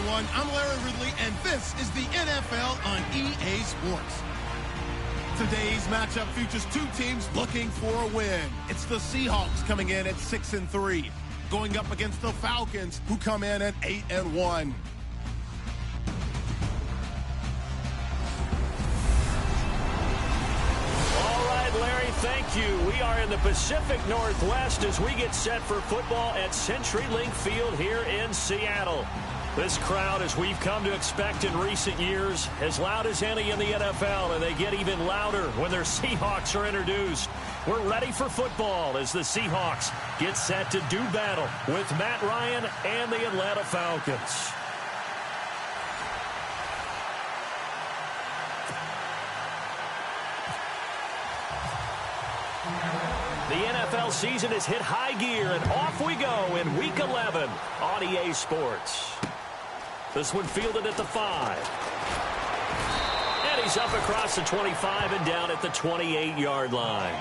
everyone. I'm Larry Ridley, and this is the NFL on EA Sports. Today's matchup features two teams looking for a win. It's the Seahawks coming in at 6-3, going up against the Falcons, who come in at 8-1. Larry, thank you. We are in the Pacific Northwest as we get set for football at CenturyLink Field here in Seattle. This crowd, as we've come to expect in recent years, as loud as any in the NFL, and they get even louder when their Seahawks are introduced. We're ready for football as the Seahawks get set to do battle with Matt Ryan and the Atlanta Falcons. The NFL season has hit high gear, and off we go in Week 11 on EA Sports. This one fielded at the 5. And he's up across the 25 and down at the 28-yard line.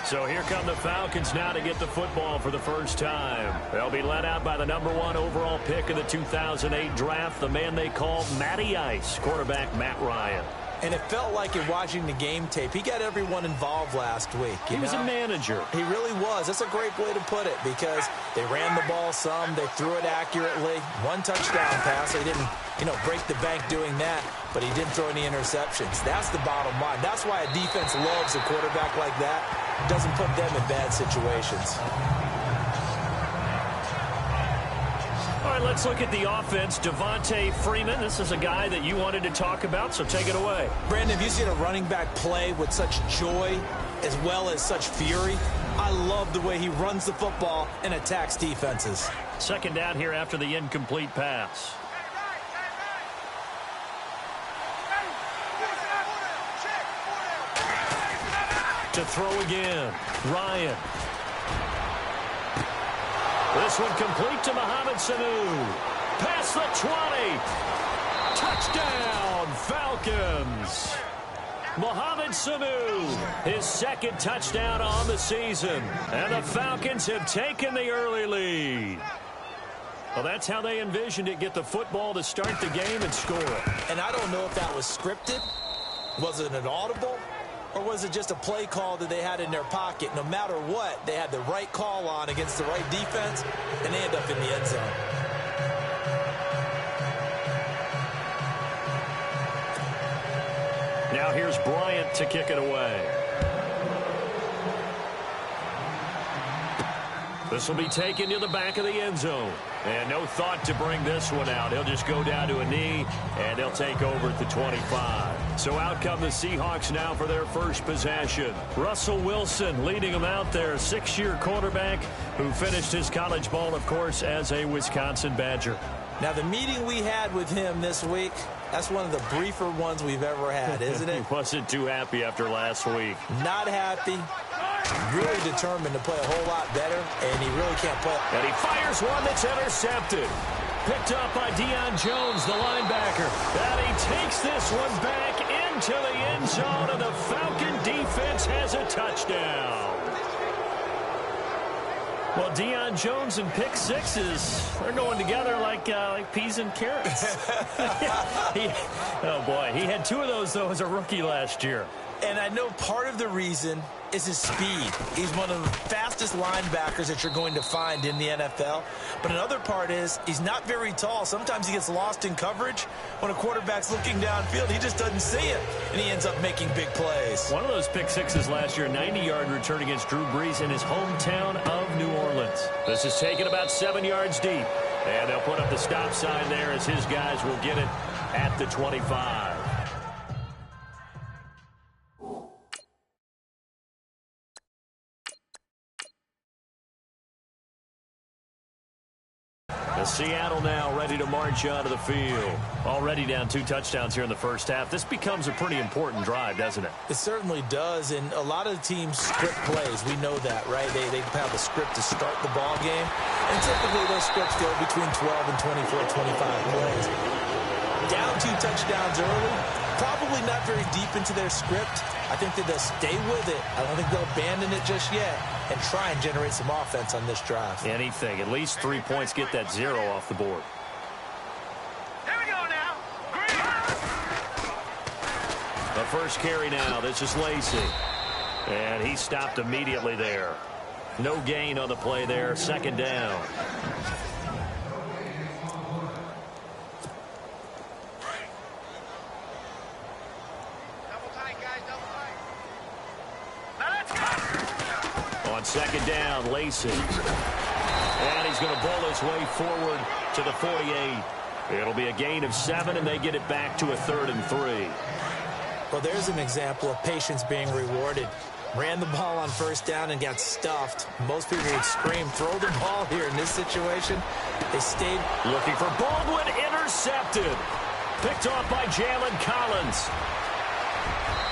So here come the Falcons now to get the football for the first time. They'll be led out by the #1 overall pick of the 2008 draft, the man they call Matty Ice, quarterback Matt Ryan. And it felt like in watching the game tape, he got everyone involved last week. He was a manager. He really was. That's a great way to put it because they ran the ball some. They threw it accurately. One touchdown pass. They didn't, break the bank doing that, but he didn't throw any interceptions. That's the bottom line. That's why a defense loves a quarterback like that. Doesn't put them in bad situations. All right, let's look at the offense. Devontae Freeman, this is a guy that you wanted to talk about, so take it away. Brandon, have you seen a running back play with such joy as well as such fury? I love the way he runs the football and attacks defenses. Second down here after the incomplete pass. To throw again, Ryan. This one complete to Mohamed Sanu. Past the 20. Touchdown, Falcons. Mohamed Sanu, his second touchdown on the season. And the Falcons have taken the early lead. Well, that's how they envisioned it, get the football to start the game and score. And I don't know if that was scripted. Was it an audible? Or was it just a play call that they had in their pocket? No matter what, they had the right call on against the right defense, and they end up in the end zone. Now here's Bryant to kick it away. This will be taken to the back of the end zone. And no thought to bring this one out. He'll just go down to a knee, and they'll take over at the 25. So out come the Seahawks now for their first possession. Russell Wilson leading them out there, 6-year quarterback who finished his college ball, of course, as a Wisconsin Badger. Now, the meeting we had with him this week, that's one of the briefer ones we've ever had, isn't it? He wasn't too happy after last week. Not happy. Really determined to play a whole lot better, and he really can't play. And he fires one that's intercepted. Picked up by Deion Jones, the linebacker. And he takes this one back into the end zone, and the Falcon defense has a touchdown. Well, Deion Jones and pick sixes, they're going together like peas and carrots. Oh, boy. He had 2 of those, though, as a rookie last year. And I know part of the reason is his speed. He's one of the fastest linebackers that you're going to find in the NFL. But another part is he's not very tall. Sometimes he gets lost in coverage. When a quarterback's looking downfield, he just doesn't see it, and he ends up making big plays. One of those pick sixes last year, 90-yard return against Drew Brees in his hometown of New Orleans. This is taken about 7 yards deep. And they'll put up the stop sign there as his guys will get it at the 25. Seattle now ready to march onto the field. Already down 2 touchdowns here in the first half. This becomes a pretty important drive, doesn't it? It certainly does, and a lot of teams script plays. We know that, right? They have a script to start the ball game, and typically those scripts go between 12 and 24, 25 plays. Down 2 touchdowns early, probably not very deep into their script. I think that they'll stay with it. I don't think they'll abandon it just yet and try and generate some offense on this drive. Anything. At least 3 points, get that 0 off the board. Here we go now. The first carry now. This is Lacey. And he stopped immediately there. No gain on the play there. Second down. On second down, Lacey. And he's going to bowl his way forward to the 48. It'll be a gain of 7, and they get it back to a 3rd and 3. Well, there's an example of patience being rewarded. Ran the ball on first down and got stuffed. Most people would scream, throw the ball here in this situation. They stayed looking for Baldwin, intercepted. Picked off by Jalen Collins.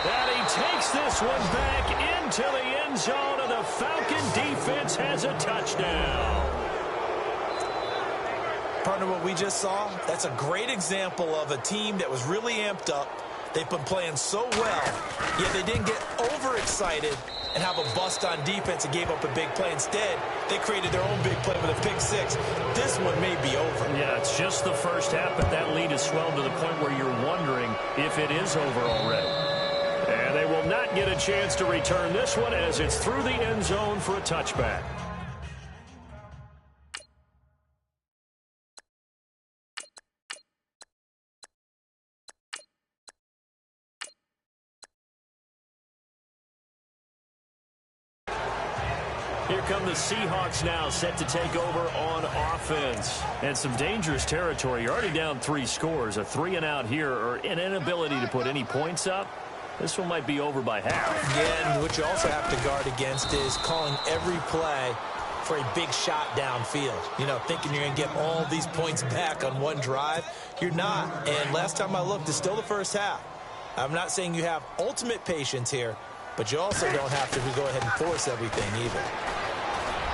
And he takes this one back into the end zone, and the Falcon defense has a touchdown. Partner, what we just saw, that's a great example of a team that was really amped up. They've been playing so well, yet they didn't get overexcited and have a bust on defense and gave up a big play. Instead, they created their own big play with a pick 6. This one may be over. Yeah, it's just the first half, but that lead has swelled to the point where you're wondering if it is over already. And they will not get a chance to return this one as it's through the end zone for a touchback. Here come the Seahawks now, set to take over on offense. And some dangerous territory. You're already down 3 scores. A 3-and-out here, or an inability to put any points up. This one might be over by half. Yeah, and what you also have to guard against is calling every play for a big shot downfield. You know, thinking you're going to get all these points back on one drive. You're not. And last time I looked, it's still the first half. I'm not saying you have ultimate patience here, but you also don't have to go ahead and force everything either.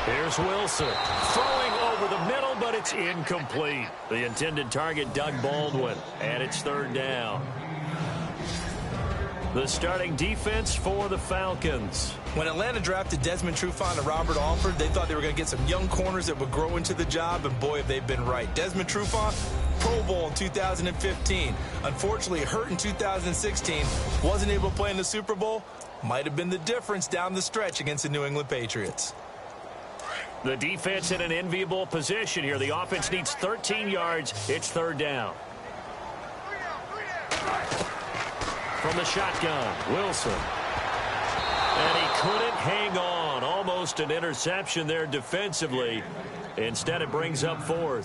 Here's Wilson throwing over the middle, but it's incomplete. The intended target, Doug Baldwin, and it's 3rd down. The starting defense for the Falcons. When Atlanta drafted Desmond Trufant and Robert Alford, they thought they were going to get some young corners that would grow into the job, and boy, have they been right. Desmond Trufant, Pro Bowl in 2015. Unfortunately, hurt in 2016. Wasn't able to play in the Super Bowl. Might have been the difference down the stretch against the New England Patriots. The defense in an enviable position here. The offense needs 13 yards. It's 3rd down. From the shotgun, Wilson. And he couldn't hang on. Almost an interception there defensively. Instead, it brings up 4th.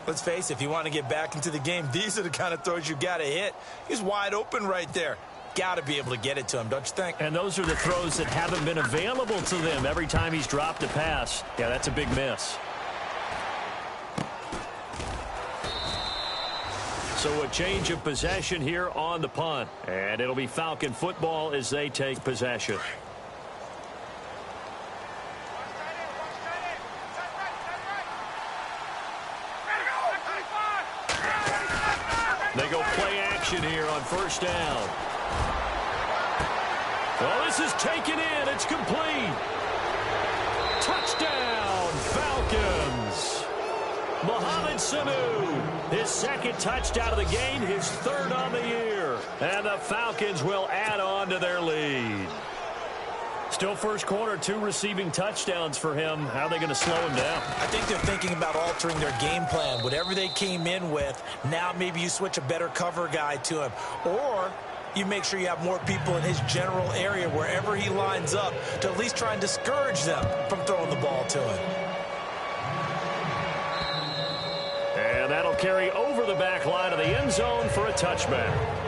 Let's face it, if you want to get back into the game, these are the kind of throws you got to hit. He's wide open right there. Got to be able to get it to him, don't you think? And those are the throws that haven't been available to them every time he's dropped a pass. Yeah, that's a big miss. So a change of possession here on the punt. And it'll be Falcon football as they take possession. They go play action here on 1st down. Well, this is taken in. It's complete. Touchdown, Falcons. Mohamed Sanu, his 2nd touchdown of the game, his 3rd on the year. And the Falcons will add on to their lead. Still first quarter, 2 receiving touchdowns for him. How are they going to slow him down? I think they're thinking about altering their game plan. Whatever they came in with, now maybe you switch a better cover guy to him. Or you make sure you have more people in his general area wherever he lines up to at least try and discourage them from throwing the ball to him. And that'll carry over the back line of the end zone for a touchback.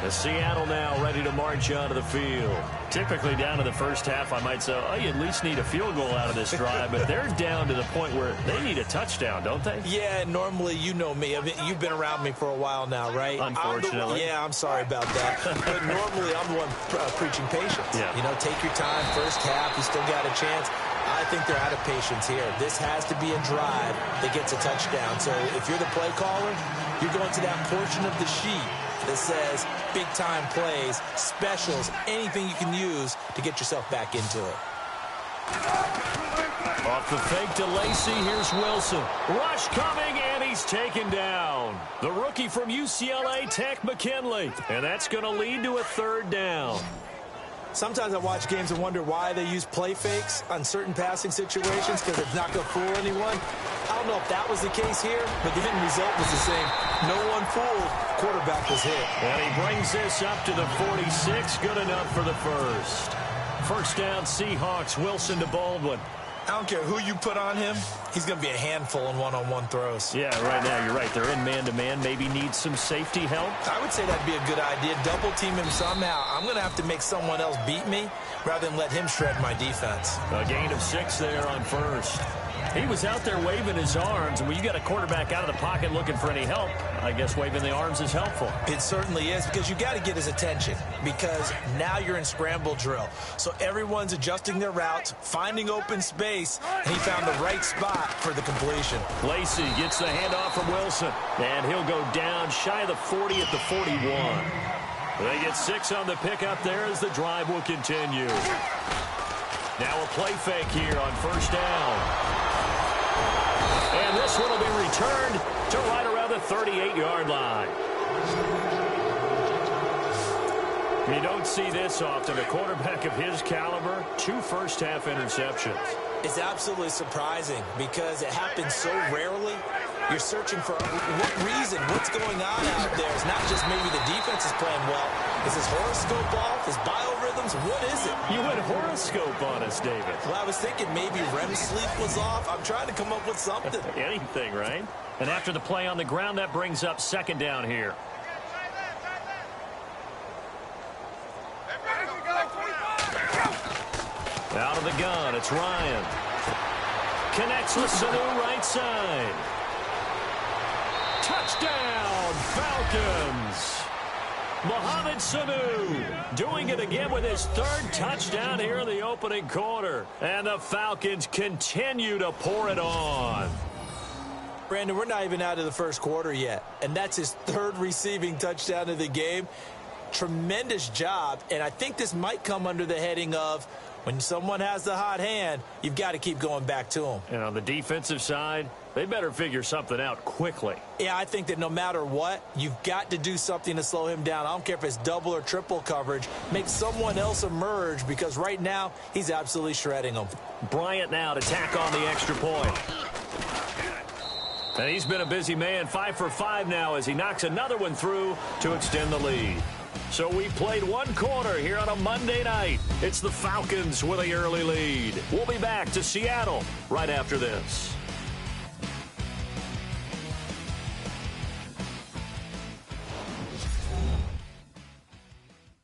The Seattle now ready to march onto the field. Typically down to the first half, I might say, oh, you at least need a field goal out of this drive. But they're down to the point where they need a touchdown, don't they? Yeah, normally, you know me. You've been around me for a while now, right? Unfortunately. I'm sorry about that. But normally, I'm the one preaching patience. Yeah. You know, take your time. First half, you still got a chance. I think they're out of patience here. This has to be a drive that gets a touchdown. So if you're the play caller, you're going to that portion of the sheet that says big-time plays, specials, anything you can use to get yourself back into it. Off the fake to Lacy, here's Wilson. Rush coming, and he's taken down. The rookie from UCLA, Tech McKinley. And that's going to lead to a third down. Sometimes I watch games and wonder why they use play fakes on certain passing situations, because it's not going to fool anyone. I don't know if that was the case here, but the end result was the same. No one fooled. Quarterback was hit. And he brings this up to the 46. Good enough for the first. First down, Seahawks. Wilson to Baldwin. I don't care who you put on him. He's going to be a handful in one-on-one throws. Yeah, right now you're right. They're in man-to-man. Maybe needs some safety help. I would say that'd be a good idea. Double team him somehow. I'm going to have to make someone else beat me rather than let him shred my defense. A gain of 6 there on first. He was out there waving his arms, and when you got a quarterback out of the pocket looking for any help, I guess waving the arms is helpful. It certainly is, because you got to get his attention, because now you're in scramble drill. So everyone's adjusting their routes, finding open space, and he found the right spot for the completion. Lacy gets the handoff from Wilson, and he'll go down shy of the 40 at the 41. They get 6 on the pickup there as the drive will continue. Now a play fake here on first down. And this one will be returned to right around the 38-yard line. You don't see this often. A quarterback of his caliber, 2 first-half interceptions. It's absolutely surprising because it happens so rarely. You're searching for what reason, what's going on out there. It's not just maybe the defense is playing well. Is his horoscope off? His biorhythms? What is it? You went horoscope on us, David. Well, I was thinking maybe REM sleep was off. I'm trying to come up with something. Anything, right? And after the play on the ground, that brings up second down here. Out of the gun, it's Ryan. Connects with Sanu right side. Touchdown, Falcons. Mohamed Sanu doing it again with his 3rd touchdown here in the opening quarter. And the Falcons continue to pour it on. Brandon, we're not even out of the first quarter yet. And that's his 3rd receiving touchdown of the game. Tremendous job. And I think this might come under the heading of when someone has the hot hand, you've got to keep going back to them. And on the defensive side, they better figure something out quickly. Yeah, I think that no matter what, you've got to do something to slow him down. I don't care if it's double or triple coverage. Make someone else emerge, because right now he's absolutely shredding them. Bryant now to tack on the extra point. And he's been a busy man, 5 for 5 now as he knocks another one through to extend the lead. So we played 1 quarter here on a Monday night. It's the Falcons with the early lead. We'll be back to Seattle right after this.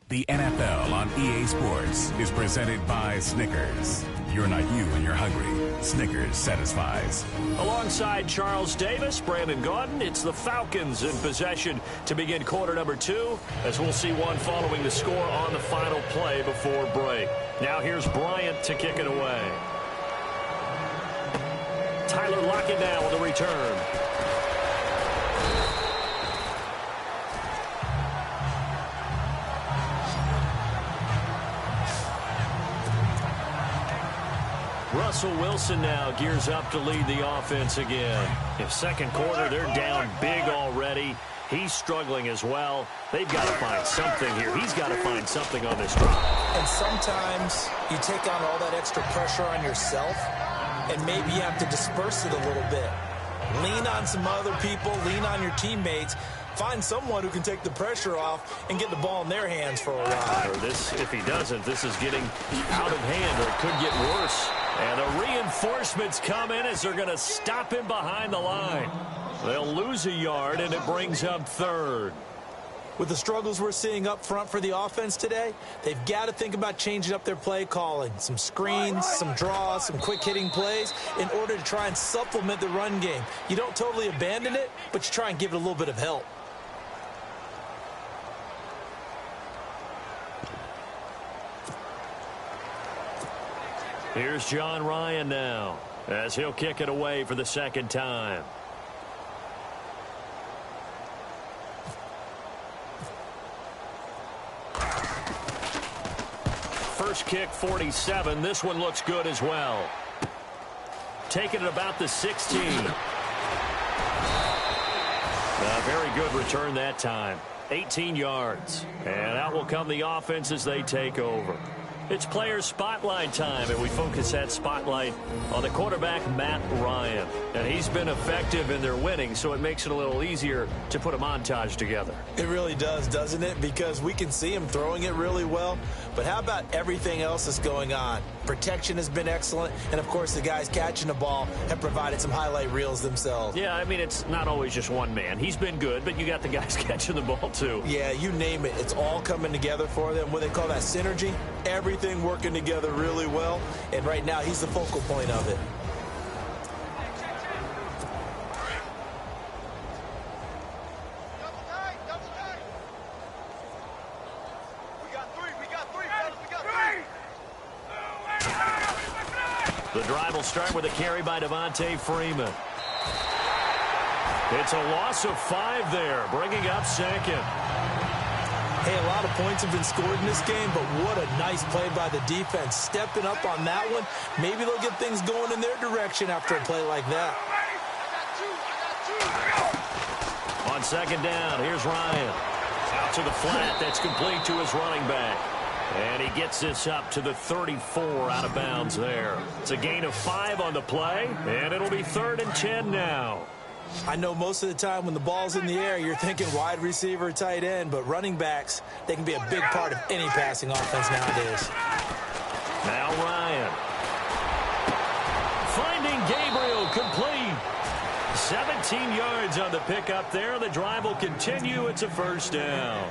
The NFL on EA Sports is presented by Snickers. You're not you when you're hungry. Snickers satisfies. Alongside Charles Davis, Brandon Gaudin, it's the Falcons in possession to begin quarter number 2, as we'll see one following the score on the final play before break. Now here's Bryant to kick it away. Tyler Lockett now with a return. Russell Wilson now gears up to lead the offense again. In second quarter, they're down big already. He's struggling as well. They've got to find something here. He's got to find something on this drive. And sometimes you take on all that extra pressure on yourself, and maybe you have to disperse it a little bit. Lean on some other people. Lean on your teammates. Find someone who can take the pressure off and get the ball in their hands for a while. Or this, if he doesn't, this is getting out of hand, or it could get worse. And the reinforcements come in as they're going to stop him behind the line. They'll lose a yard, and it brings up 3rd. With the struggles we're seeing up front for the offense today, they've got to think about changing up their play calling. Some screens, some draws, some quick-hitting plays in order to try and supplement the run game. You don't totally abandon it, but you try and give it a little bit of help. Here's John Ryan now, as he'll kick it away for the second time. First kick, 47. This one looks good as well. Taking it about the 16. A very good return that time. 18 yards. And out will come the offense as they take over. It's player spotlight time, and we focus that spotlight on the quarterback, Matt Ryan. And he's been effective in their winning, so it makes it a little easier to put a montage together. It really does, doesn't it? Because we can see him throwing it really well. But how about everything else that's going on? Protection has been excellent, and, of course, the guys catching the ball have provided some highlight reels themselves. Yeah, I mean, it's not always just one man. He's been good, but you got the guys catching the ball, too. Yeah, you name it. It's all coming together for them. What they call that synergy, everything working together really well, and right now he's the focal point of it. The drive will start with a carry by Devontae Freeman. It's a loss of 5 there, bringing up second. Hey, a lot of points have been scored in this game, but what a nice play by the defense. Stepping up on that one, maybe they'll get things going in their direction after a play like that. On second down, here's Ryan. Out to the flat, that's complete to his running back. And he gets this up to the 34 out of bounds there. It's a gain of 5 on the play, and it'll be 3rd and 10 now. I know most of the time when the ball's in the air, you're thinking wide receiver, tight end, but running backs, they can be a big part of any passing offense nowadays. Now Ryan. Finding Gabriel complete. 17 yards on the pickup there. The drive will continue. It's a first down.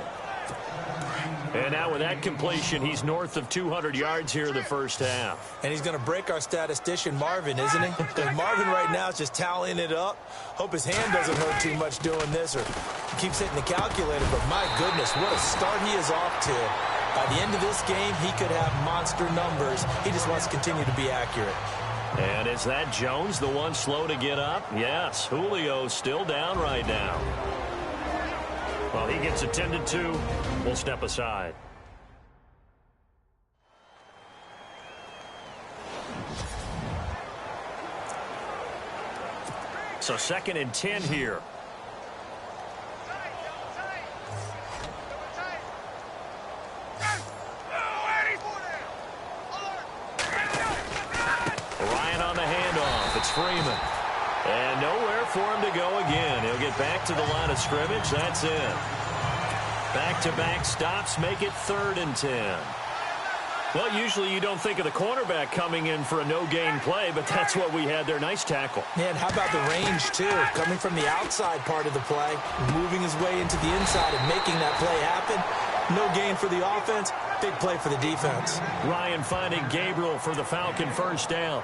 And now with that completion, he's north of 200 yards here in the first half. And he's going to break our statistician, Marvin, isn't he? Because Marvin right now is just tallying it up. Hope his hand doesn't hurt too much doing this or keeps hitting the calculator. But my goodness, what a start he is off to. By the end of this game, he could have monster numbers. He just wants to continue to be accurate. And is that Jones, the one slow to get up? Yes, Julio's still down right now. Well, he gets attended to. We'll step aside. So 2nd and 10 here. Ryan on the handoff. It's Freeman. And nowhere for him to go again. He'll get back to the line of scrimmage. That's it. Back-to-back stops make it 3rd and 10. Well, usually you don't think of the cornerback coming in for a no-gain play, but that's what we had there. Nice tackle. Man, how about the range, too? Coming from the outside part of the play, moving his way into the inside and making that play happen. No gain for the offense, big play for the defense. Ryan finding Gabriel for the Falcon first down.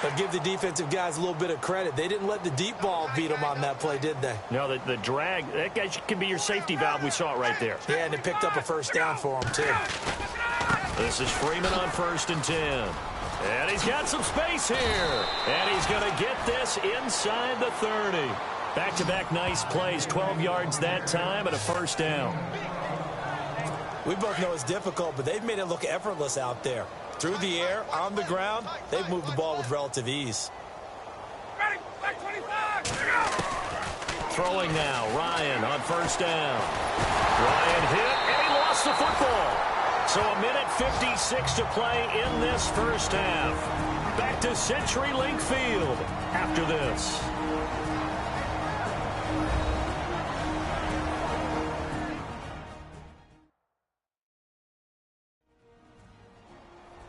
But give the defensive guys a little bit of credit. They didn't let the deep ball beat them on that play, did they? No, the drag, that guy can be your safety valve. We saw it right there. Yeah, and it picked up a first down for him, too. This is Freeman on 1st and 10. And he's got some space here. And he's going to get this inside the 30. Back-to-back nice plays, 12 yards that time and a first down. We both know it's difficult, but they've made it look effortless out there. Through the air, on the ground, they've moved the ball with relative ease. Throwing now, Ryan on first down. Ryan hit, and he lost the football. So a minute 56 to play in this first half. Back to CenturyLink Field after this.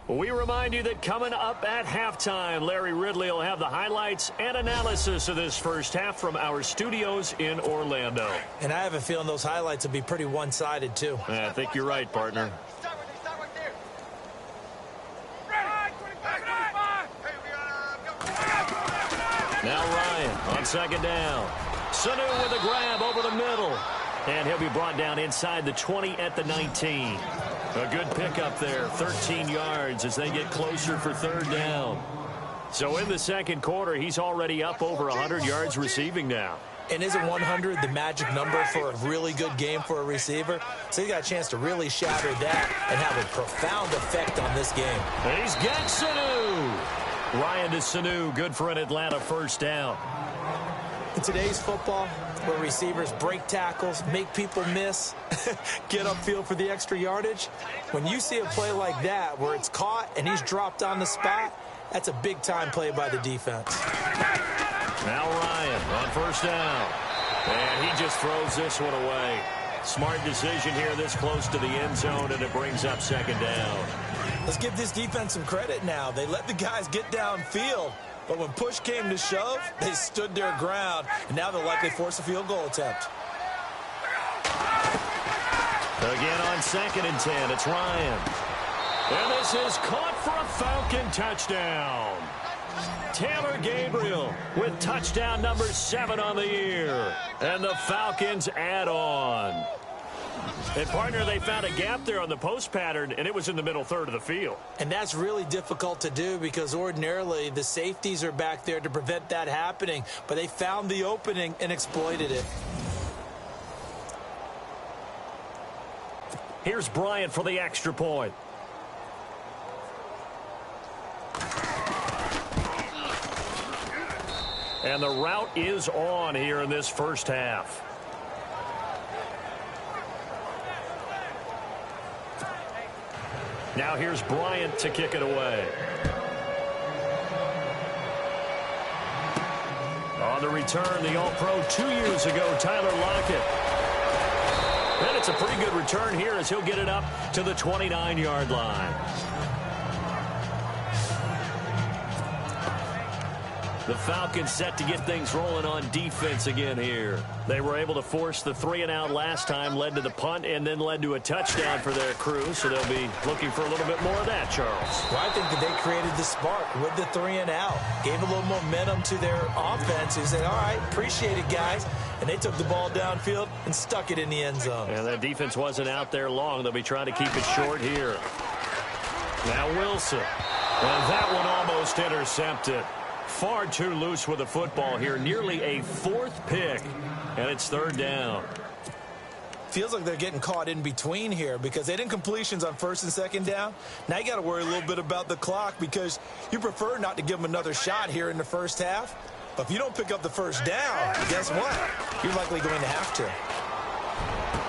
We remind you that coming up at halftime, Larry Ridley will have the highlights and analysis of this first half from our studios in Orlando. And I have a feeling those highlights will be pretty one-sided, too. I think you're right, partner. Now Ryan on second down. Sanu with a grab over the middle. And he'll be brought down inside the 20 at the 19. A good pickup there, 13 yards as they get closer for third down. So in the second quarter, he's already up over 100 yards receiving now. And isn't 100 the magic number for a really good game for a receiver? So he got a chance to really shatter that and have a profound effect on this game. And he's got Sanu. Ryan to Sanu, good for an Atlanta first down. In today's football, where receivers break tackles, make people miss, get upfield for the extra yardage, when you see a play like that where it's caught and he's dropped on the spot, that's a big-time play by the defense. Now Ryan on first down. And he just throws this one away. Smart decision here this close to the end zone, and it brings up second down. Let's give this defense some credit now. They let the guys get downfield, but when push came to shove, they stood their ground, and now they'll likely force a field goal attempt. Again on 2nd and 10, it's Ryan. And this is caught for a Falcon touchdown. Taylor Gabriel with touchdown number 7 on the year. And the Falcons add on. And, partner, they found a gap there on the post pattern, and it was in the middle third of the field. And that's really difficult to do because ordinarily the safeties are back there to prevent that happening. But they found the opening and exploited it. Here's Bryant for the extra point. And the route is on here in this first half. Now here's Bryant to kick it away. On the return, the All-Pro 2 years ago, Tyler Lockett. And it's a pretty good return here as he'll get it up to the 29-yard line. The Falcons set to get things rolling on defense again here. They were able to force the 3-and-out last time, led to the punt, and then led to a touchdown for their crew. So they'll be looking for a little bit more of that, Charles. Well, I think that they created the spark with the 3-and-out. Gave a little momentum to their offense who said, all right, appreciate it, guys. And they took the ball downfield and stuck it in the end zone. And that defense wasn't out there long. They'll be trying to keep it short here. Now Wilson. And that one almost intercepted. Far too loose with the football here. Nearly a 4th pick. And it's third down. Feels like they're getting caught in between here because they didn't completions on 1st and 2nd down. Now you got to worry a little bit about the clock because you prefer not to give them another shot here in the first half. But if you don't pick up the first down, guess what? You're likely going to have to.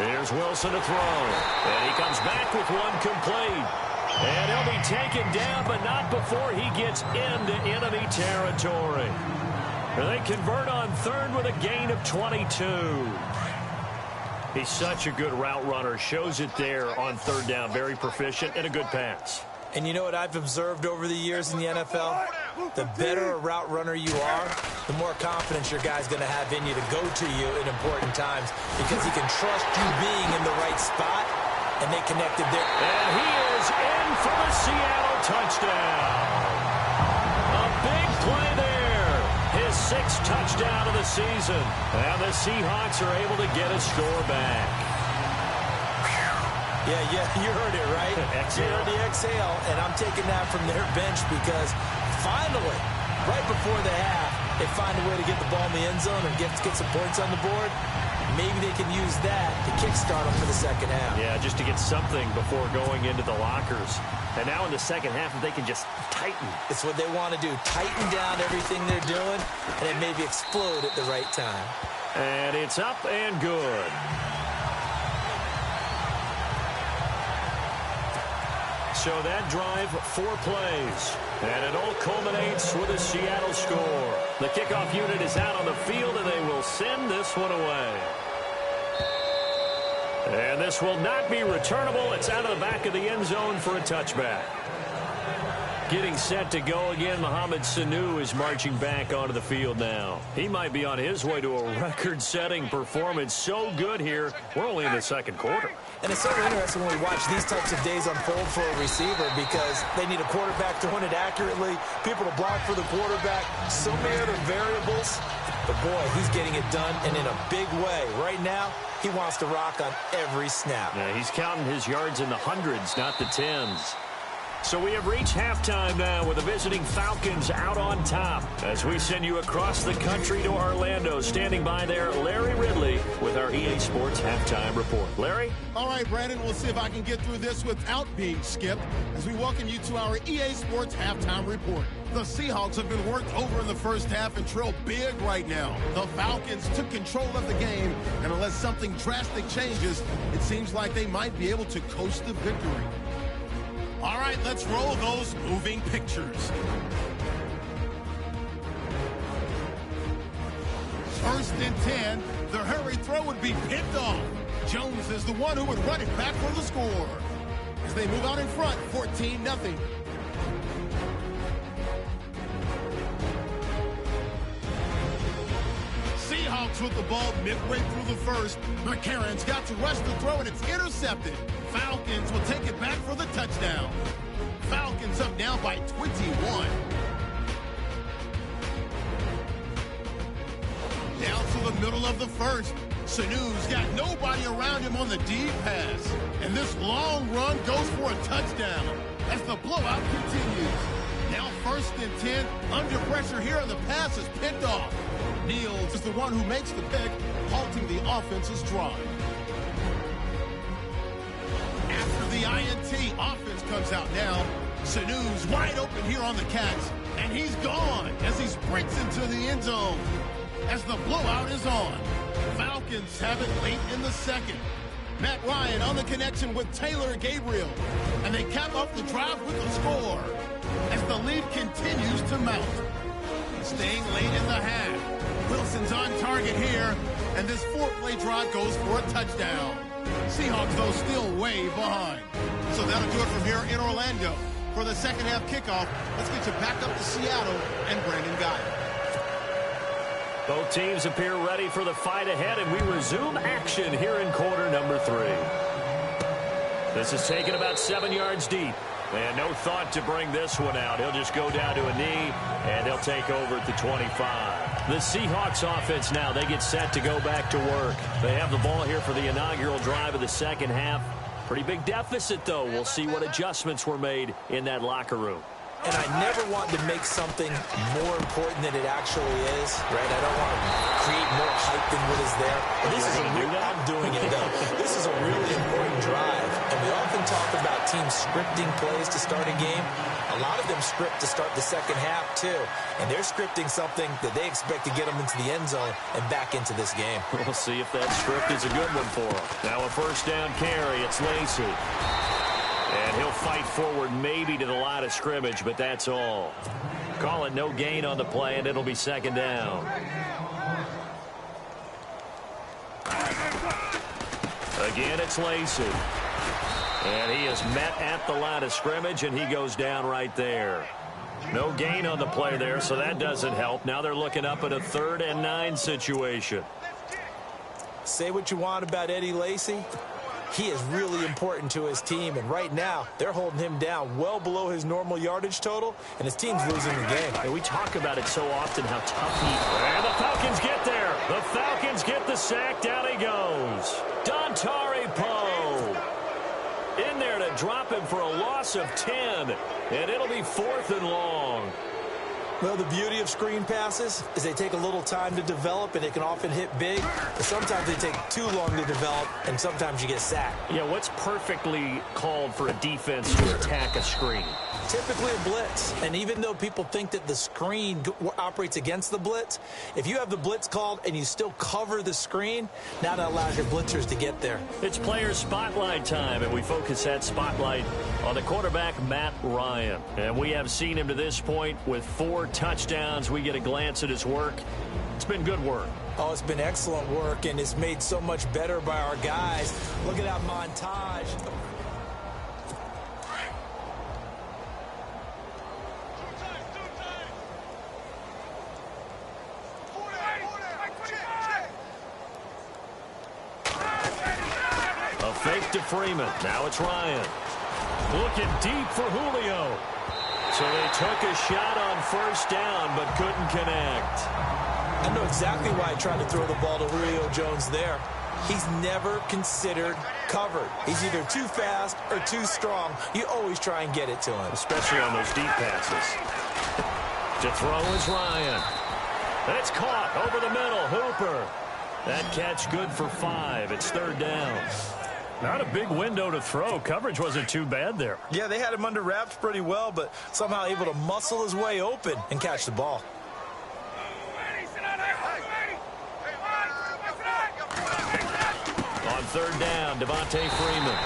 Here's Wilson to throw. And he comes back with one complete. And he'll be taken down, but not before he gets into enemy territory. And they convert on 3rd with a gain of 22. He's such a good route runner. Shows it there on 3rd down. Very proficient and a good pass. And you know what I've observed over the years in the NFL? The better a route runner you are, the more confidence your guy's going to have in you to go to you in important times because he can trust you being in the right spot, and they connected there. And he is in for the Seattle touchdown. A big play there. His 6th touchdown of the season. And the Seahawks are able to get a score back. Yeah, you heard it, right? Exhale. You heard the exhale, and I'm taking that from their bench because finally, right before the half, they find a way to get the ball in the end zone and get some points on the board. Maybe they can use that to kickstart them for the second half. Yeah, just to get something before going into the lockers. And now in the second half, if they can just tighten. It's what they want to do. Tighten down everything they're doing, and then maybe explode at the right time. And it's up and good. So that drive, 4 plays. And it all culminates with a Seattle score. The kickoff unit is out on the field, and they will send this one away. And this will not be returnable. It's out of the back of the end zone for a touchback. Getting set to go again, Mohamed Sanu is marching back onto the field now. He might be on his way to a record-setting performance. So good here. We're only in the second quarter. And it's so interesting when we watch these types of days unfold for a receiver because they need a quarterback to run it accurately, people to block for the quarterback, so many other variables. But, boy, he's getting it done and in a big way. Right now, He wants to rock on every snap. Yeah, he's counting his yards in the hundreds, not the tens. So we have reached halftime now with the visiting Falcons out on top. As we send you across the country to Orlando, standing by there, Larry Ridley with our EA Sports Halftime Report. Larry? All right, Brandon, we'll see if I can get through this without being skipped as we welcome you to our EA Sports Halftime Report. The Seahawks have been worked over in the first half and trail big right now. The Falcons took control of the game, and unless something drastic changes, it seems like they might be able to coast the victory. All right, let's roll those moving pictures. First and 10, the hurry throw would be picked off. Jones is the one who would run it back for the score. As they move out in front, 14-0. Seahawks with the ball midway through the first. McCarron's got to rush the throw, and it's intercepted. Falcons will take it back for the touchdown. Falcons up now by 21. Down to the middle of the first. Sanu's got nobody around him on the deep pass. And this long run goes for a touchdown as the blowout continues. Now first and 10, under pressure here, and the pass is picked off. Niels is the one who makes the pick, halting the offense's drive. After the INT, offense comes out now. Sanu's wide open here on the catch, and he's gone as he sprints into the end zone. As the blowout is on, Falcons have it late in the second. Matt Ryan on the connection with Taylor Gabriel, and they cap off the drive with a score as the lead continues to mount. Staying late in the half, Wilson's on target here, and this four-play drive goes for a touchdown. Seahawks, though, still way behind. So that'll do it from here in Orlando. For the second half kickoff, let's get you back up to Seattle and Brandon Guy. Both teams appear ready for the fight ahead, and we resume action here in quarter number 3. This is taken about 7 yards deep. And no thought to bring this one out. He'll just go down to a knee, and they'll take over at the 25. The Seahawks offense now, they get set to go back to work. They have the ball here for the inaugural drive of the second half. Pretty big deficit, though. We'll see what adjustments were made in that locker room. And I never want to make something more important than it actually is, right? I don't want to create more hype than what is there. I'm doing it, though. This is a really important drive. And we often talk about teams scripting plays to start a game. A lot of them script to start the second half, too. And they're scripting something that they expect to get them into the end zone and back into this game. We'll see if that script is a good one for them. Now a first down carry. It's Lacy. And he'll fight forward maybe to the line of scrimmage, but that's all. Call it no gain on the play, and it'll be second down. Again, it's Lacy. And he is met at the line of scrimmage, and he goes down right there. No gain on the play there, so that doesn't help. Now they're looking up at a 3rd and 9 situation. Say what you want about Eddie Lacy. He is really important to his team, and right now they're holding him down well below his normal yardage total, and his team's losing the game. And we talk about it so often, how tough he is. And the Falcons get there. The Falcons get the sack. Down he goes. Dontari Poe in there to drop him for a loss of 10, and it'll be 4th and long. Well, the beauty of screen passes is they take a little time to develop, and they can often hit big. But sometimes they take too long to develop, and sometimes you get sacked. Yeah, what's perfectly called for a defense to attack a screen? Typically a blitz. And even though people think that the screen operates against the blitz, if you have the blitz called and you still cover the screen, now that allows your blitzers to get there. It's player spotlight time, and we focus that spotlight on the quarterback, Matt Ryan. And we have seen him to this point with 4 touchdowns. We get a glance at his work. It's been good work. Oh, it's been excellent work, and it's made so much better by our guys. Look at that montage. A fake to Freeman. Now it's Ryan. Looking deep for Julio. So they took a shot on first down, but couldn't connect. I know exactly why I tried to throw the ball to Julio Jones there. he's never considered covered. He's either too fast or too strong. You always try and get it to him. Especially on those deep passes. To throw is Ryan. And it's caught over the middle. Hooper. That catch good for 5. It's 3rd down. Not a big window to throw. Coverage wasn't too bad there. Yeah, they had him under wraps pretty well, but somehow able to muscle his way open and catch the ball. On 3rd down, Devontae Freeman.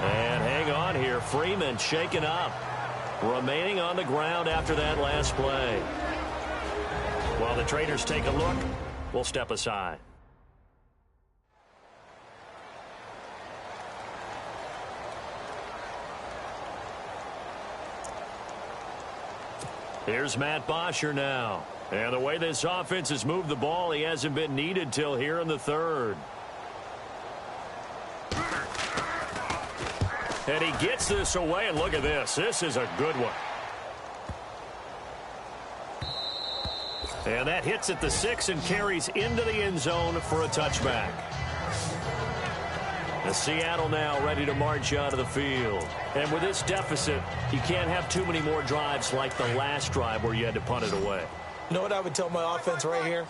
And hang on here. Freeman shaken up. Remaining on the ground after that last play. While the traders take a look, we'll step aside. Here's Matt Bosher now. And the way this offense has moved the ball, he hasn't been needed till here in the 3rd. And he gets this away, and look at this. This is a good one. And that hits at the 6 and carries into the end zone for a touchback. The Seattle now ready to march out of the field. And with this deficit, you can't have too many more drives like the last drive where you had to punt it away. You know what I would tell my offense right here?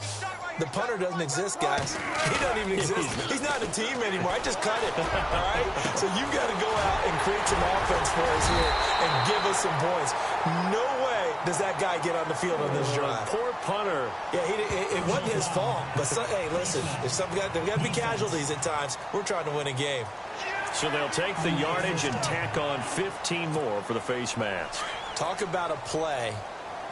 The punter doesn't exist, guys. He doesn't even exist. He's not a team anymore. I just cut it, all right? So you've got to go out and create some offense for us here and give us some points. No way does that guy get on the field on this drive. Poor punter. Yeah, it wasn't his fault. But, hey, listen, there's got to be casualties at times. We're trying to win a game. So they'll take the yardage and tack on 15 more for the face mask. Talk about a play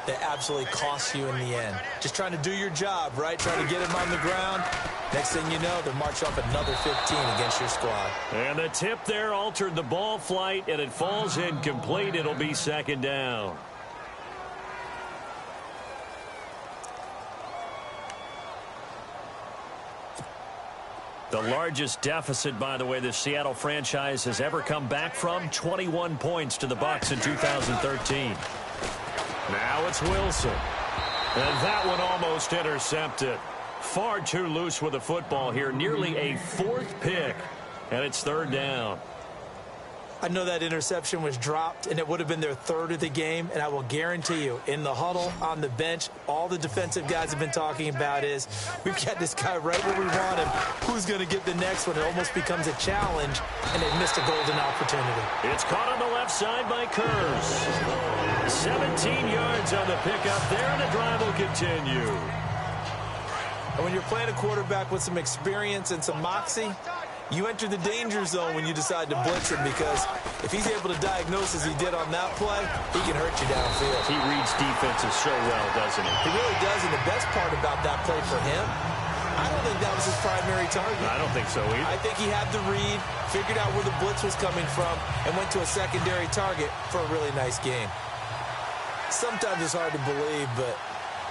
that absolutely costs you in the end. Just trying to do your job, right? Trying to get him on the ground. Next thing you know, they'll march off another 15 against your squad. And the tip there altered the ball flight, and it falls incomplete. It'll be 2nd down. The largest deficit, by the way, the Seattle franchise has ever come back from, 21 points to the Bucs in 2013. Now it's Wilson. And that one almost intercepted. Far too loose with the football here. Nearly a 4th pick. And it's 3rd down. I know that interception was dropped, and it would have been their 3rd of the game. And I will guarantee you, in the huddle, on the bench, all the defensive guys have been talking about is, we've got this guy right where we want him. Who's going to get the next one? It almost becomes a challenge, and they missed a golden opportunity. It's caught on the left side by Kurz. 17 yards on the pickup there, and the drive will continue. And when you're playing a quarterback with some experience and some moxie, you enter the danger zone when you decide to blitz him, because if he's able to diagnose as he did on that play, he can hurt you downfield. He reads defenses so well, doesn't he? He really does, and the best part about that play for him, I don't think that was his primary target. I don't think so either. I think he had the read, figured out where the blitz was coming from, and went to a secondary target for a really nice game. Sometimes it's hard to believe, but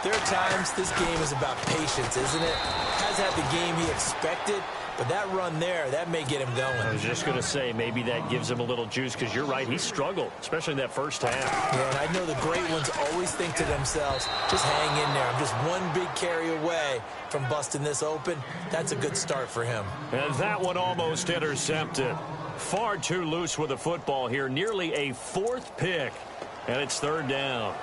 there are times this game is about patience, isn't it? Has had the game he expected, but that run there, that may get him going. I was just going to say, maybe that gives him a little juice, because you're right, he struggled, especially in that first half. Yeah, and I know the great ones always think to themselves, just hang in there. I'm just one big carry away from busting this open. That's a good start for him. And that one almost intercepted. Far too loose with the football here. Nearly a 4th pick, and it's 3rd down.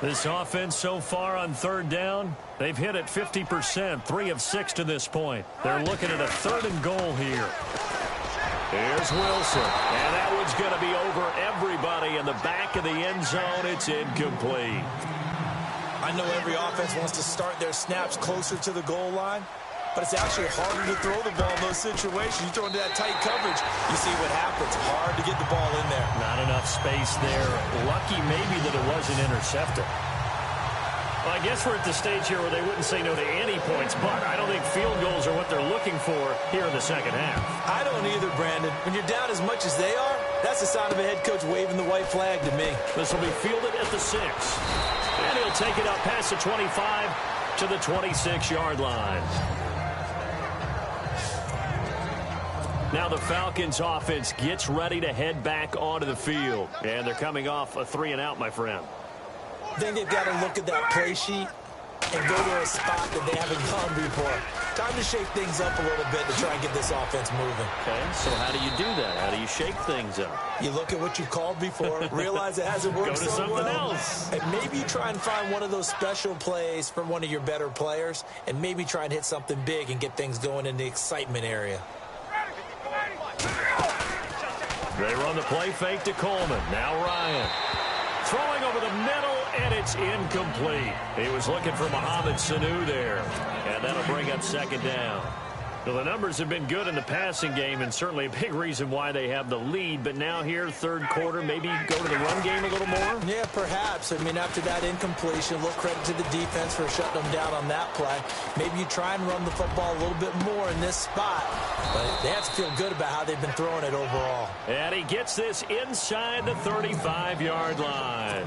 This offense so far on 3rd down, they've hit it 50%, 3 of 6 to this point. They're looking at a 3rd and goal here. Here's Wilson, and that one's going to be over everybody in the back of the end zone. It's incomplete. I know every offense wants to start their snaps closer to the goal line, but it's actually harder to throw the ball in those situations. You throw into that tight coverage, you see what happens. Hard to get the ball in there. Not enough space there. Lucky maybe that it wasn't intercepted. Well, I guess we're at the stage here where they wouldn't say no to any points, but I don't think field goals are what they're looking for here in the second half. I don't either, Brandon. When you're down as much as they are, that's a sign of a head coach waving the white flag to me. This will be fielded at the 6. And he'll take it up past the 25 to the 26-yard line. Now the Falcons offense gets ready to head back onto the field. And they're coming off a 3-and-out, my friend. Then they've got to look at that play sheet and go to a spot that they haven't gone before. Time to shake things up a little bit to try and get this offense moving. Okay, so how do you do that? How do you shake things up? You look at what you called before, realize it hasn't worked so well. Go to something else. And maybe try and find one of those special plays for one of your better players, and maybe try and hit something big and get things going in the excitement area. They run the play fake to Coleman. Now Ryan. Throwing over the middle, and it's incomplete. He was looking for Mohamed Sanu there, and that'll bring up second down. Well, the numbers have been good in the passing game, and certainly a big reason why they have the lead. But now here, third quarter, maybe go to the run game a little more? Yeah, perhaps. I mean, after that incompletion, a little credit to the defense for shutting them down on that play. Maybe you try and run the football a little bit more in this spot. But they have to feel good about how they've been throwing it overall. And he gets this inside the 35-yard line.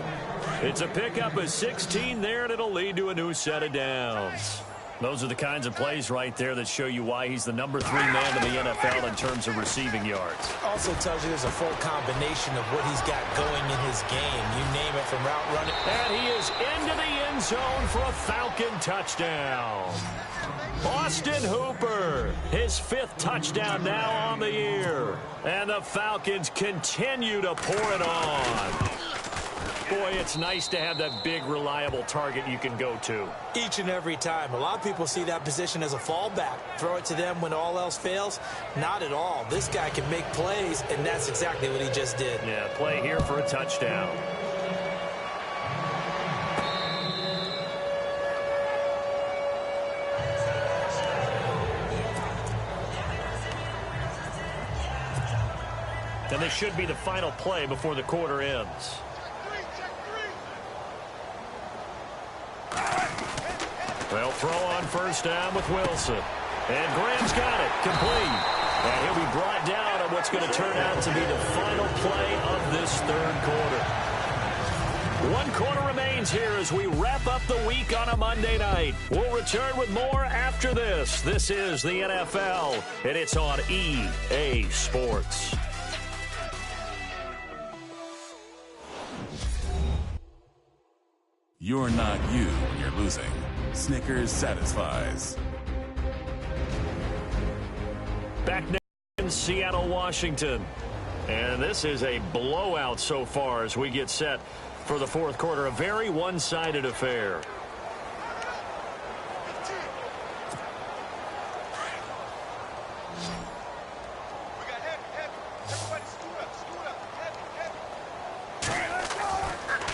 It's a pickup of 16 there, and it'll lead to a new set of downs. Those are the kinds of plays right there that show you why he's the #3 man in the NFL in terms of receiving yards. Also tells you there's a full combination of what he's got going in his game. You name it, from route running. And he is into the end zone for a Falcon touchdown. Austin Hooper, his 5th touchdown now on the year. And the Falcons continue to pour it on. Boy, it's nice to have that big, reliable target you can go to. Each and every time. A lot of people see that position as a fallback. Throw it to them when all else fails. Not at all. This guy can make plays, and that's exactly what he just did. Yeah, play here for a touchdown. And this should be the final play before the quarter ends. They'll throw on first down with Wilson. And Graham's got it. Complete. And he'll be brought down on what's going to turn out to be the final play of this third quarter. 1 quarter remains here as we wrap up the week on a Monday night. We'll return with more after this. This is the NFL, and it's on EA Sports. You're not you when you're losing. Snickers satisfies. Back now in Seattle, Washington. And this is a blowout so far as we get set for the fourth quarter. A very one-sided affair.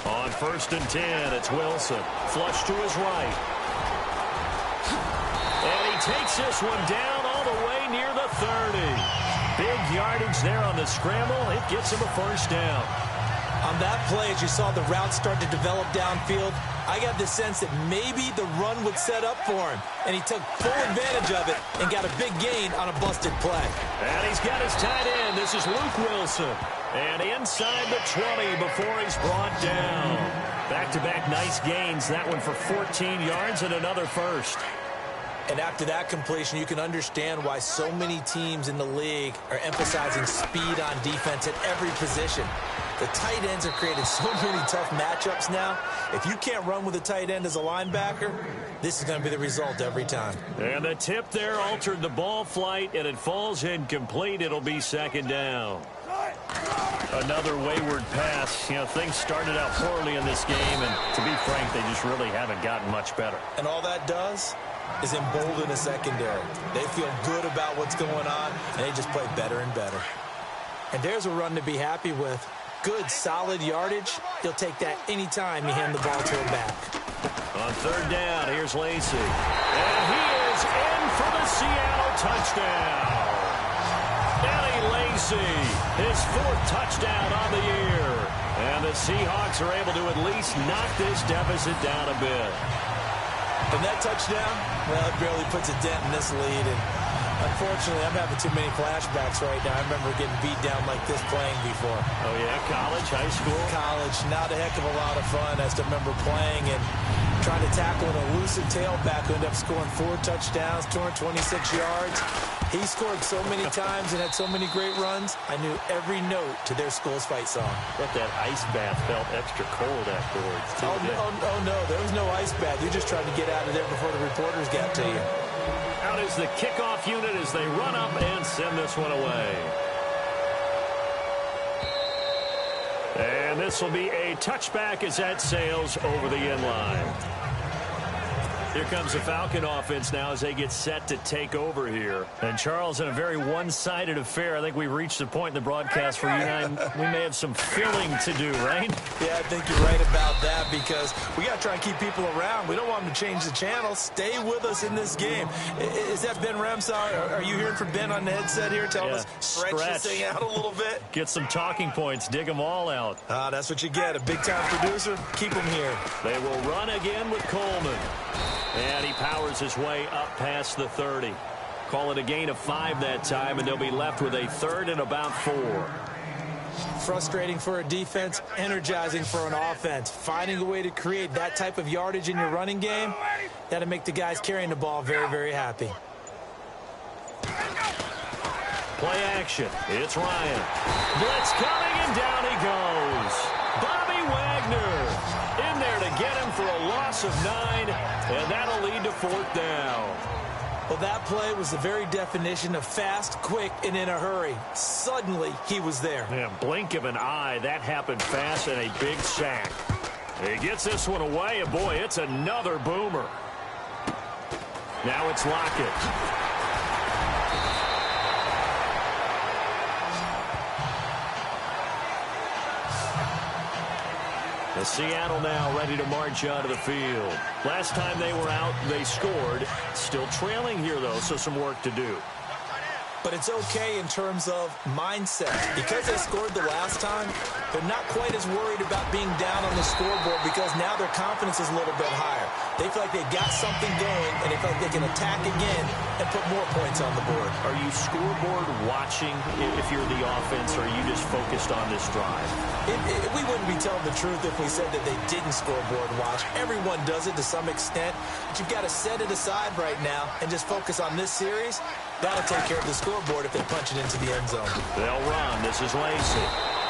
On 1st and 10, it's Wilson. Flush to his right. And he takes this one down all the way near the 30. Big yardage there on the scramble. It gets him a first down. On that play, as you saw the route start to develop downfield, I got the sense that maybe the run would set up for him. And he took full advantage of it and got a big gain on a busted play. And he's got his tight end. This is Luke Wilson. And inside the 20 before he's brought down. Back-to-back nice gains. That one for 14 yards and another first. And after that completion, you can understand why so many teams in the league are emphasizing speed on defense at every position. The tight ends have created so many tough matchups now. If you can't run with a tight end as a linebacker, this is going to be the result every time. And the tip there altered the ball flight, and it falls incomplete. It'll be second down. Another wayward pass. You know, things started out poorly in this game, and to be frank, they just really haven't gotten much better. And all that does is embolden a secondary. They feel good about what's going on, and they just play better and better. And there's a run to be happy with. Good, solid yardage. He'll take that anytime you hand the ball to him back. On 3rd down, here's Lacy. And he is in for the Seattle touchdown. Eddie Lacy, his 4th touchdown on the year. And the Seahawks are able to at least knock this deficit down a bit. And that touchdown, well, it barely puts a dent in this lead. And Unfortunately, I'm having too many flashbacks right now. I remember getting beat down like this playing before. Oh, yeah? College, high school? College. Not a heck of a lot of fun. I still remember playing and trying to tackle an elusive tailback who ended up scoring 4 touchdowns, 226 yards. He scored so many times and had so many great runs, I knew every note to their school's fight song. But that ice bath felt extra cold afterwards, too. Oh, no, there was no ice bath. You're just trying to get out of there before the reporters got to you. Out is the kickoff unit as they run up and send this one away. And this will be a touchback as that sails over the end line. Here comes the Falcon offense now as they get set to take over here. And, Charles, in a very one-sided affair, I think we reached the point in the broadcast where you and I, we may have some filling to do, right? Yeah, I think you're right about that because we got to try and keep people around. We don't want them to change the channel. Stay with us in this game. Is that Ben Ramsau? Are you hearing from Ben on the headset here telling us stretch this thing out a little bit? Get some talking points. Dig them all out. That's what you get. A big-time producer. Keep them here. They will run again with Coleman. And he powers his way up past the 30. Call it a gain of 5 that time, and they'll be left with a 3rd and about 4. Frustrating for a defense, energizing for an offense. Finding a way to create that type of yardage in your running game, that'll make the guys carrying the ball very, very happy. Play action. It's Ryan. Blitz coming, and down he goes. Bobby Wagner in there to get him for a loss of 9, and that'll lead to 4th down. Well, that play was the very definition of fast, quick, and in a hurry. Suddenly, he was there. Yeah, blink of an eye. That happened fast and a big sack. He gets this one away, and boy, it's another boomer. Now it's Lockett. Seattle now ready to march out of the field. Last time they were out, they scored. Still trailing here, though, so some work to do. But it's okay in terms of mindset. Because they scored the last time, they're not quite as worried about being down on the scoreboard because now their confidence is a little bit higher. They feel like they've got something going, and they feel like they can attack again and put more points on the board. Are you scoreboard watching if you're the offense, or are you just focused on this drive? We wouldn't be telling the truth if we said that they didn't scoreboard watch. Everyone does it to some extent, but you've got to set it aside right now and just focus on this series. That'll take care of the scoreboard if they punch it into the end zone. They'll run. This is Lacey.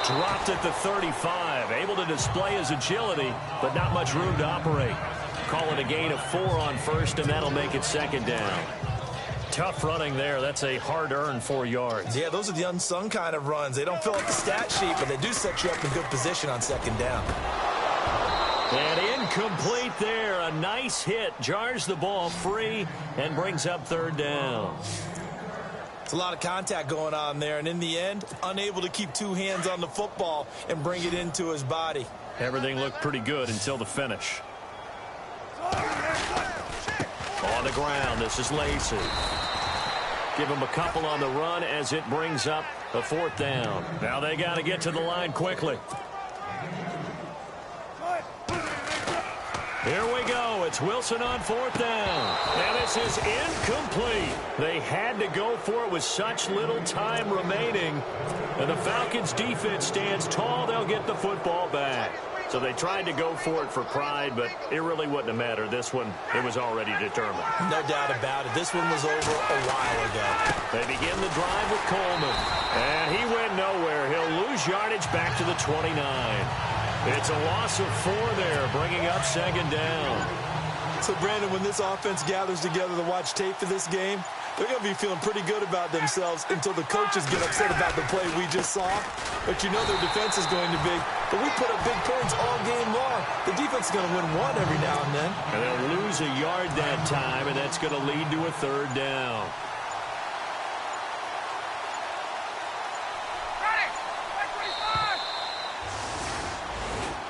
Dropped at the 35. Able to display his agility, but not much room to operate. Call it a gain of 4 on 1st, and that'll make it 2nd down. Tough running there. That's a hard-earned 4 yards. Yeah, those are the unsung kind of runs. They don't fill up the stat sheet, but they do set you up in good position on 2nd down. And incomplete there. A nice hit. Jars the ball free and brings up 3rd down. It's a lot of contact going on there, and in the end, unable to keep 2 hands on the football and bring it into his body. Everything looked pretty good until the finish. On the ground, this is Lacey. Give him a couple on the run as it brings up a 4th down. Now they got to get to the line quickly. Here we go. It's Wilson on 4th down. And this is incomplete. They had to go for it with such little time remaining. And the Falcons defense stands tall. They'll get the football back. So they tried to go for it for pride, but it really wouldn't have mattered. This one, it was already determined. No doubt about it. This one was over a while ago. They begin the drive with Coleman. And he went nowhere. He'll lose yardage back to the 29. It's a loss of 4 there, bringing up 2nd down. So, Brandon, when this offense gathers together to watch tape for this game, they're going to be feeling pretty good about themselves until the coaches get upset about the play we just saw. But you know their defense is going to be. But we put up big points all game long. The defense is going to win 1 every now and then. And they'll lose a yard that time, and that's going to lead to a 3rd down.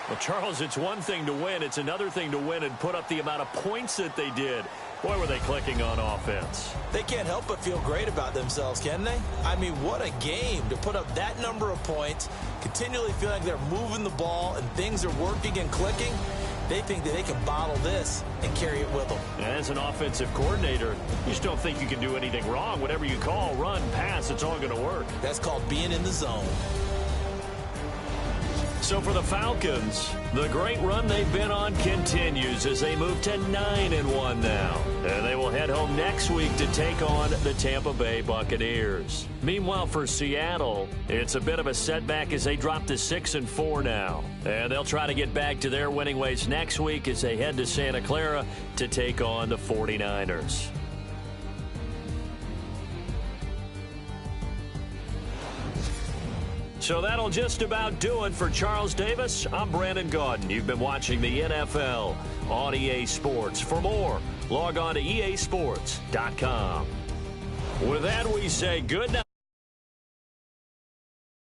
Well, Charles, it's one thing to win. It's another thing to win and put up the amount of points that they did. Boy, were they clicking on offense. They can't help but feel great about themselves, can they? I mean, what a game to put up that number of points, continually feel like they're moving the ball and things are working and clicking. They think that they can bottle this and carry it with them. As an offensive coordinator, you just don't think you can do anything wrong. Whatever you call, run, pass, it's all going to work. That's called being in the zone. So for the Falcons, the great run they've been on continues as they move to 9-1 now. And they will head home next week to take on the Tampa Bay Buccaneers. Meanwhile, for Seattle, it's a bit of a setback as they drop to 6-4 now. And they'll try to get back to their winning ways next week as they head to Santa Clara to take on the 49ers. So that'll just about do it for Charles Davis. I'm Brandon Gaudin. You've been watching the NFL on EA Sports. For more, log on to easports.com. With that, we say good night.